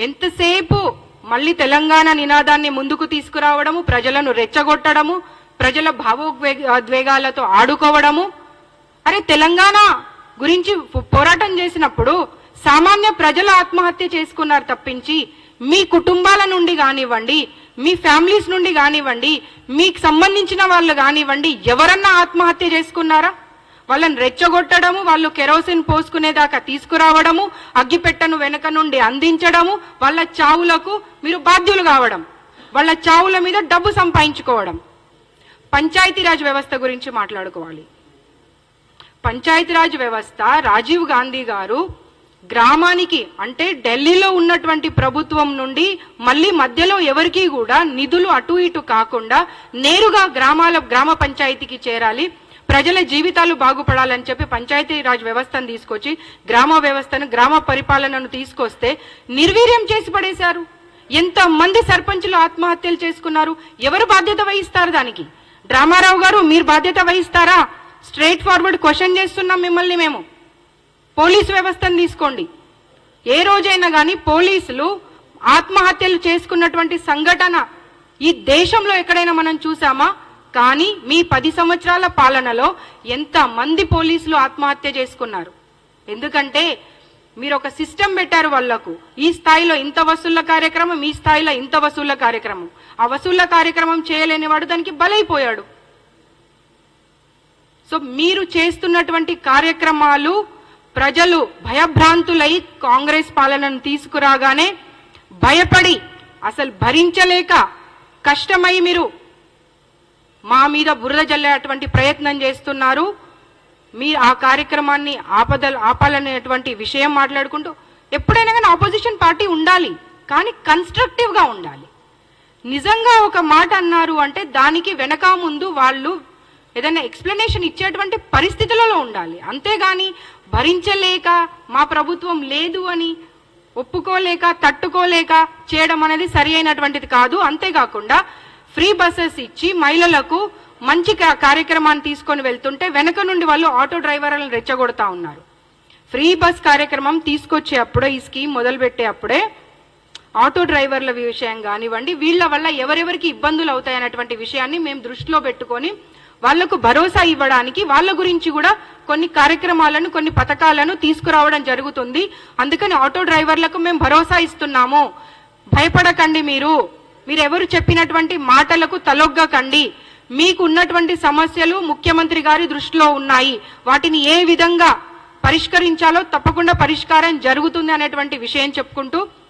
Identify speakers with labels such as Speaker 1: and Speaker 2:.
Speaker 1: ఎంతసేపు మళ్ళీ తెలంగాణ నినాదాన్ని ముందుకు తీసుకురావడము, ప్రజలను రెచ్చగొట్టడము, ప్రజల భావోద్వేగాలతో ఆడుకోవడము. అరే తెలంగాణ గురించి పోరాటం చేసినప్పుడు సామాన్య ప్రజల ఆత్మహత్య చేసుకున్నారు తప్పించి మీ కుటుంబాల నుండి కానివ్వండి, మీ ఫ్యామిలీస్ నుండి కానివ్వండి, మీకు సంబంధించిన వాళ్ళు కానివ్వండి ఎవరన్నా ఆత్మహత్య చేసుకున్నారా? వాళ్ళని రెచ్చగొట్టడము, వాళ్ళు కెరోసిన్ పోసుకునేదాకా తీసుకురావడము, అగ్గిపెట్టను వెనక నుండి అందించడము, వాళ్ళ చావులకు మీరు బాధ్యులు కావడం, వాళ్ళ చావుల మీద డబ్బు సంపాదించుకోవడం. పంచాయతీరాజ్ వ్యవస్థ గురించి మాట్లాడుకోవాలి. పంచాయతీరాజ్ వ్యవస్థ రాజీవ్ గాంధీ గారు గ్రామానికి అంటే ఢిల్లీలో ఉన్నటువంటి ప్రభుత్వం నుండి మళ్ళీ మధ్యలో ఎవరికి కూడా నిధులు అటు ఇటు కాకుండా నేరుగా గ్రామ పంచాయతీకి చేరాలి, ప్రజల జీవితాలు బాగుపడాలని చెప్పి పంచాయతీరాజ్ వ్యవస్థను తీసుకొచ్చి గ్రామ పరిపాలనను తీసుకొస్తే నిర్వీర్యం చేసి పడేశారు. ఎంతమంది సర్పంచులు ఆత్మహత్యలు చేసుకున్నారు? ఎవరు బాధ్యత వహిస్తారు దానికి? రామారావు గారు మీరు బాధ్యత వహిస్తారా? స్ట్రైట్ ఫార్వర్డ్ క్వశ్చన్ చేస్తున్నాం మిమ్మల్ని మేము. పోలీసు వ్యవస్థను తీసుకోండి. ఏ రోజైనా కానీ పోలీసులు ఆత్మహత్యలు చేసుకున్నటువంటి సంఘటన ఈ దేశంలో ఎక్కడైనా మనం చూసామా? కానీ మీ 10 సంవత్సరాల పాలనలో ఎంత మంది పోలీసులు ఆత్మహత్య చేసుకున్నారు? ఎందుకంటే మీరు ఒక సిస్టమ్ పెట్టారు వాళ్లకు. ఈ స్థాయిలో ఇంత వసూళ్ల కార్యక్రమం, ఈ స్థాయిలో ఇంత వసూళ్ల కార్యక్రమం. ఆ వసూళ్ల కార్యక్రమం చేయలేని వాడు దానికి బలైపోయాడు. సో మీరు చేస్తున్నటువంటి కార్యక్రమాలు ప్రజలు భయభ్రాంతులై కాంగ్రెస్ పాలనను తీసుకురాగానే భయపడి అసలు భరించలేక కష్టమై మీరు మా మీద బురద జల్లేటువంటి ప్రయత్నం చేస్తున్నారు. మీరు ఆ కార్యక్రమాన్ని ఆపాలనేటువంటి విషయం మాట్లాడుకుంటూ ఎప్పుడైనా కానీ ఆపోజిషన్ పార్టీ ఉండాలి, కానీ కన్స్ట్రక్టివ్ గా ఉండాలి. నిజంగా ఒక మాట అన్నారు అంటే దానికి వెనక ముందు వాళ్ళు ఏదైనా ఎక్స్ప్లెనేషన్ ఇచ్చేటువంటి పరిస్థితులలో ఉండాలి. అంతేగాని భరించలేక మా ప్రభుత్వం లేదు అని ఒప్పుకోలేక తట్టుకోలేక చేయడం అనేది సరి అయినటువంటిది కాదు. అంతేకాకుండా ఫ్రీ బస్సెస్ ఇచ్చి మహిళలకు మంచి కార్యక్రమాన్ని తీసుకొని వెళ్తుంటే వెనక నుండి వాళ్ళు ఆటో డ్రైవర్లను రెచ్చగొడతా ఉన్నారు. ఫ్రీ బస్ కార్యక్రమం తీసుకొచ్చే అప్పుడే, ఈ స్కీమ్ మొదలుపెట్టే అప్పుడే ఆటో డ్రైవర్ల విషయం కానివ్వండి, వీళ్ళ వల్ల ఎవరెవరికి ఇబ్బందులు అవుతాయనేటువంటి విషయాన్ని మేము దృష్టిలో పెట్టుకొని వాళ్లకు భరోసా ఇవ్వడానికి వాళ్ళ గురించి కూడా కొన్ని కార్యక్రమాలను, కొన్ని పథకాలను తీసుకురావడం జరుగుతుంది. అందుకని ఆటో డ్రైవర్లకు మేము భరోసా ఇస్తున్నాము. భయపడకండి, మీరెవరు చెప్పినటువంటి మాటలకు తలొగ్గకండి. మీకు ఉన్నటువంటి సమస్యలు ముఖ్యమంత్రి గారి దృష్టిలో ఉన్నాయి. వాటిని ఏ విధంగా పరిష్కరించాలో తప్పకుండా పరిష్కారం జరుగుతుంది అనేటువంటి విషయం చెప్పుకుంటూ